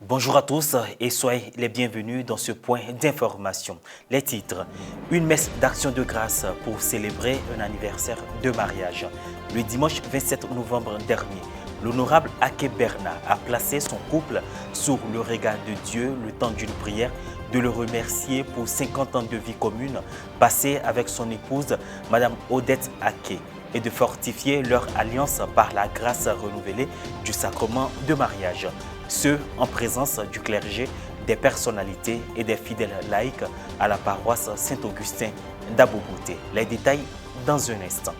Bonjour à tous et soyez les bienvenus dans ce point d'information. Les titres. Une messe d'action de grâce pour célébrer un anniversaire de mariage. Le dimanche 27 novembre dernier, l'honorable Ake Berna a placé son couple sous le regard de Dieu le temps d'une prière, de le remercier pour 50 ans de vie commune passée avec son épouse, Madame Odette Ake, et de fortifier leur alliance par la grâce renouvelée du sacrement de mariage. Ce en présence du clergé, des personnalités et des fidèles laïcs à la paroisse Saint-Augustin d'Abobouté. Les détails dans un instant.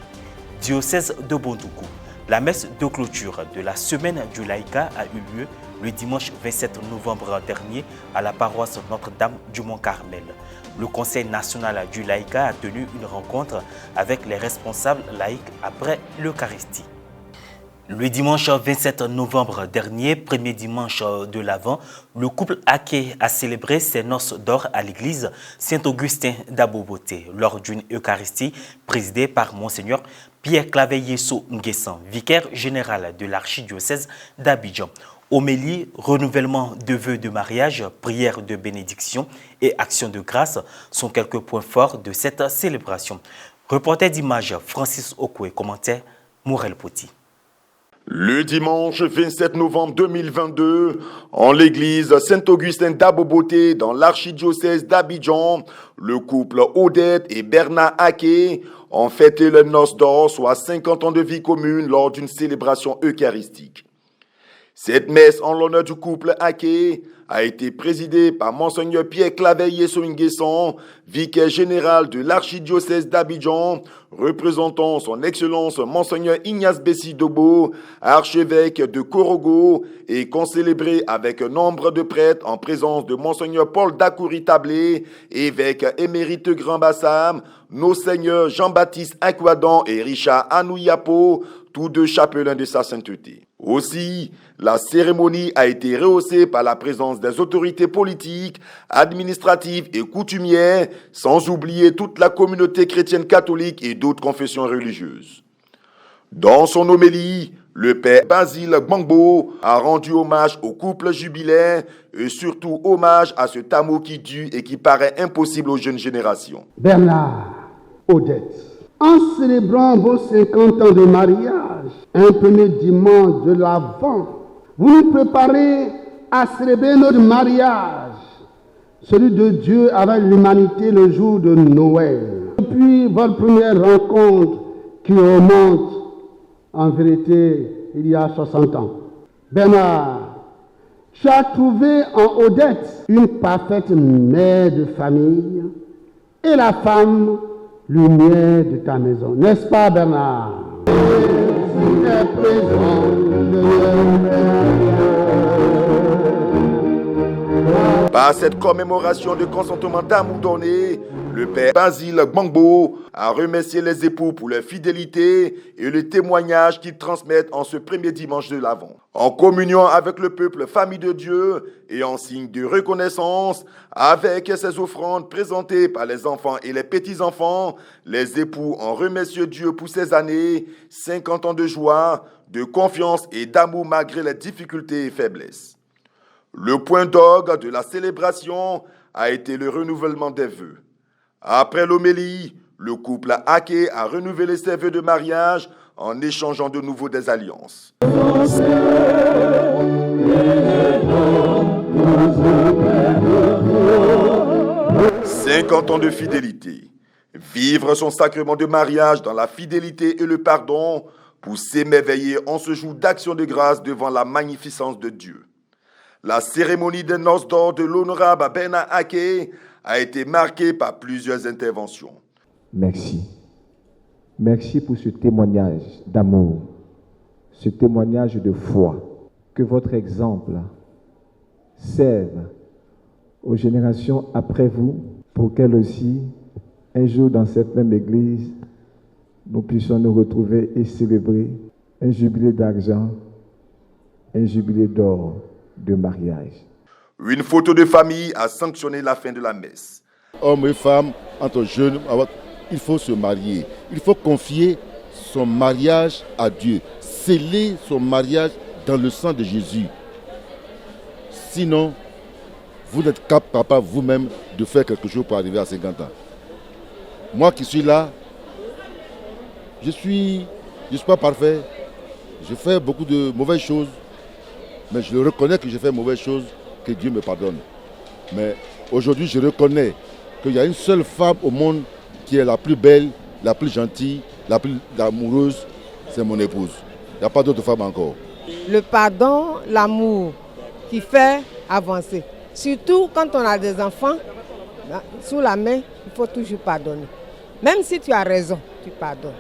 Diocèse de Bondoukou. La messe de clôture de la semaine du laïcat a eu lieu le dimanche 27 novembre dernier à la paroisse Notre-Dame du Mont-Carmel. Le Conseil national du laïcat a tenu une rencontre avec les responsables laïcs après l'Eucharistie. Le dimanche 27 novembre dernier, premier dimanche de l'Avent, le couple Ake a célébré ses noces d'or à l'église Saint-Augustin d'Abobouté lors d'une Eucharistie présidée par Monseigneur Pierre-Claver Yesso Nguessan, vicaire général de l'archidiocèse d'Abidjan. Homélie, renouvellement de vœux de mariage, prière de bénédiction et action de grâce sont quelques points forts de cette célébration. Reporter d'images Francis Okwe, commentaire Morel Poti. Le dimanche 27 novembre 2022, en l'église Saint-Augustin d'Abobouté, dans l'archidiocèse d'Abidjan, le couple Odette et Berna Ake ont fêté le noces d'or, soit 50 ans de vie commune lors d'une célébration eucharistique. Cette messe en l'honneur du couple Ake a été présidée par Monseigneur Pierre-Claver Yesso Nguessan, vicaire général de l'archidiocèse d'Abidjan, représentant son Excellence Monseigneur Ignace Bessi Dobo, archevêque de Korogo, et concélébré avec nombre de prêtres en présence de Monseigneur Paul Dakouri Tablé, évêque émérite Grand Bassam, nos seigneurs Jean-Baptiste Akwadan et Richard Anouyapo, tous deux chapelains de sa sainteté. Aussi, la cérémonie a été rehaussée par la présence des autorités politiques, administratives et coutumières, sans oublier toute la communauté chrétienne catholique et d'autres confessions religieuses. Dans son homélie, le père Basile Gbangbo a rendu hommage au couple jubilaire et surtout hommage à ce amour qui dure et qui paraît impossible aux jeunes générations. Bernard, Odette, en célébrant vos 50 ans de mariage, un premier dimanche de l'Avent, vous nous préparez à célébrer notre mariage, celui de Dieu avec l'humanité le jour de Noël. Depuis votre première rencontre qui remonte en vérité il y a 60 ans. Bernard, tu as trouvé en Odette une parfaite mère de famille et la femme lumière de ta maison. N'est-ce pas, Bernard? Par cette commémoration de consentement d'amour donné, le père Basile Gbangbo a remercié les époux pour leur fidélité et le témoignage qu'ils transmettent en ce premier dimanche de l'Avent. En communion avec le peuple famille de Dieu et en signe de reconnaissance, avec ces offrandes présentées par les enfants et les petits-enfants, les époux ont remercié Dieu pour ces années, 50 ans de joie, de confiance et d'amour malgré les difficultés et faiblesses. Le point d'orgue de la célébration a été le renouvellement des vœux. Après l'homélie, le couple Ake a renouvelé ses vœux de mariage en échangeant de nouveau des alliances. 50 ans de fidélité. Vivre son sacrement de mariage dans la fidélité et le pardon pour s'émerveiller en ce jour d'action de grâce devant la magnificence de Dieu. La cérémonie des noces d'or de l'honorable Berna Ake a été marquée par plusieurs interventions. Merci. Merci pour ce témoignage d'amour, ce témoignage de foi. Que votre exemple serve aux générations après vous pour qu'elles aussi, un jour dans cette même église, nous puissions nous retrouver et célébrer un jubilé d'argent, un jubilé d'or de mariage. Une photo de famille a sanctionné la fin de la messe. Hommes et femmes, entre jeunes, il faut se marier. Il faut confier son mariage à Dieu. Sceller son mariage dans le sang de Jésus. Sinon, vous n'êtes pas capable vous-même de faire quelque chose pour arriver à 50 ans. Moi qui suis là, je suis pas parfait. Je fais beaucoup de mauvaises choses, mais je reconnais que j'ai fait mauvaises choses, que Dieu me pardonne. Mais aujourd'hui, je reconnais qu'il y a une seule femme au monde qui est la plus belle, la plus gentille, la plus amoureuse, c'est mon épouse. Il n'y a pas d'autre femme encore. Le pardon, l'amour qui fait avancer. Surtout quand on a des enfants, sous la main, il faut toujours pardonner. Même si tu as raison, tu pardonnes.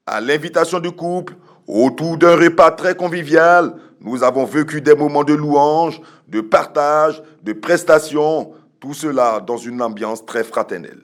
À l'invitation du couple, autour d'un repas très convivial, nous avons vécu des moments de louange, de partage, de prestation, tout cela dans une ambiance très fraternelle.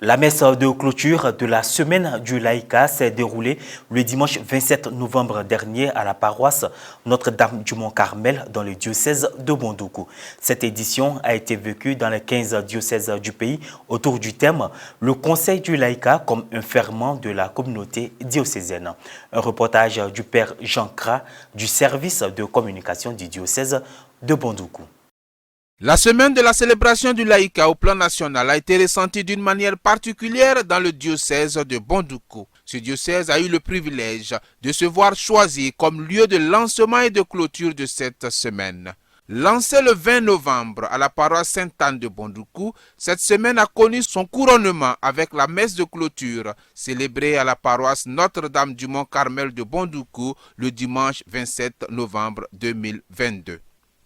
La messe de clôture de la semaine du laïcat s'est déroulée le dimanche 27 novembre dernier à la paroisse Notre-Dame du Mont-Carmel dans le diocèse de Bondoukou. Cette édition a été vécue dans les 15 diocèses du pays autour du thème « Le Conseil du laïcat comme un ferment de la communauté diocésaine ». Un reportage du père Jean Kra du service de communication du diocèse de Bondoukou. La semaine de la célébration du laïcat au plan national a été ressentie d'une manière particulière dans le diocèse de Bondoukou. Ce diocèse a eu le privilège de se voir choisi comme lieu de lancement et de clôture de cette semaine. Lancée le 20 novembre à la paroisse Sainte-Anne de Bondoukou, cette semaine a connu son couronnement avec la messe de clôture célébrée à la paroisse Notre-Dame du Mont-Carmel de Bondoukou le dimanche 27 novembre 2022.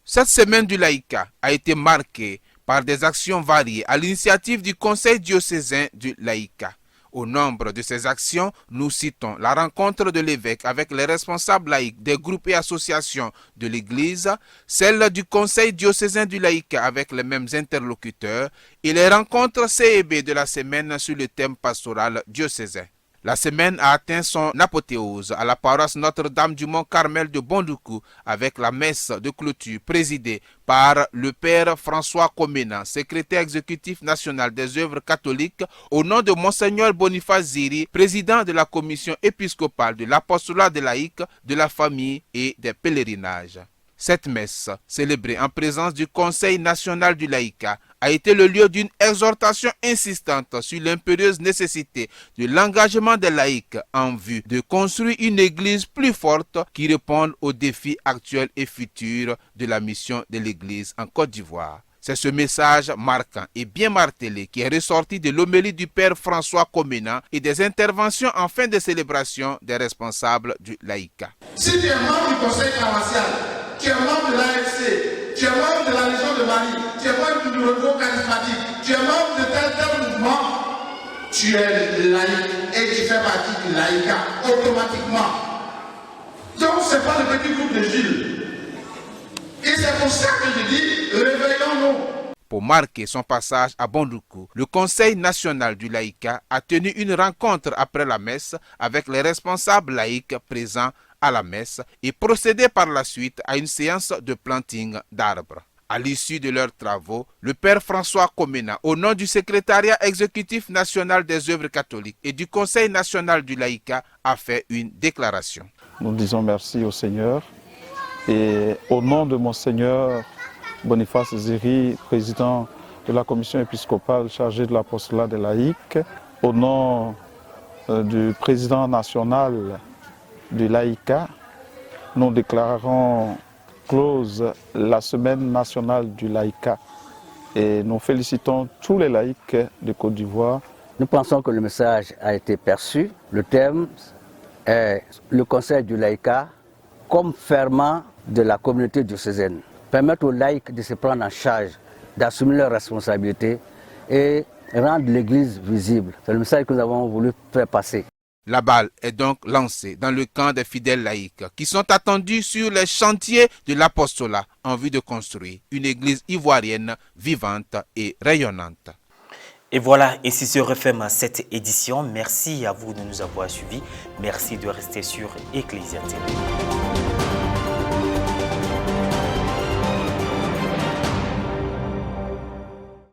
Cette semaine du laïcat a été marquée par des actions variées à l'initiative du Conseil diocésain du laïcat. Au nombre de ces actions, nous citons la rencontre de l'évêque avec les responsables laïcs des groupes et associations de l'Église, celle du Conseil diocésain du laïcat avec les mêmes interlocuteurs et les rencontres CEB de la semaine sur le thème pastoral diocésain. La semaine a atteint son apothéose à la paroisse Notre-Dame du Mont-Carmel de Bondoukou avec la messe de clôture présidée par le père François Komena, secrétaire exécutif national des œuvres catholiques, au nom de Monseigneur Boniface Ziri, président de la commission épiscopale de l'apostolat des laïcs, de la famille et des pèlerinages. Cette messe, célébrée en présence du Conseil national du laïcat, a été le lieu d'une exhortation insistante sur l'impérieuse nécessité de l'engagement des laïcs en vue de construire une église plus forte qui réponde aux défis actuels et futurs de la mission de l'église en Côte d'Ivoire. C'est ce message marquant et bien martelé qui est ressorti de l'homélie du père François Komena et des interventions en fin de célébration des responsables du laïcat. Si tu es membre du conseil paroissial, tu es membre de l'AFC, tu es membre de la Légion de Marie, tu es membre du renouveau charismatique, tu es membre de tel mouvement, tu es laïc et tu fais partie du laïcat automatiquement. Donc ce n'est pas le petit groupe de Gilles. Et c'est pour ça que je dis, réveillons-nous. Pour marquer son passage à Bondoukou, le Conseil national du laïcat a tenu une rencontre après la messe avec les responsables laïcs présents à la messe et procédé par la suite à une séance de planting d'arbres. À l'issue de leurs travaux, le père François Komena, au nom du secrétariat exécutif national des œuvres catholiques et du Conseil national du laïcat, a fait une déclaration. Nous disons merci au Seigneur et au nom de Monseigneur Boniface Ziri, président de la commission épiscopale chargée de l'apostolat des laïcs, au nom du président national du laïcat, nous déclarons close la semaine nationale du laïcat et nous félicitons tous les laïcs de Côte d'Ivoire. Nous pensons que le message a été perçu. Le thème est le Conseil du laïcat comme ferment de la communauté diocésaine. Permettre aux laïcs de se prendre en charge, d'assumer leurs responsabilités et rendre l'Église visible. C'est le message que nous avons voulu faire passer. La balle est donc lancée dans le camp des fidèles laïcs qui sont attendus sur les chantiers de l'apostolat en vue de construire une église ivoirienne vivante et rayonnante. Et voilà, ainsi se referme cette édition. Merci à vous de nous avoir suivis. Merci de rester sur Ecclesia TV.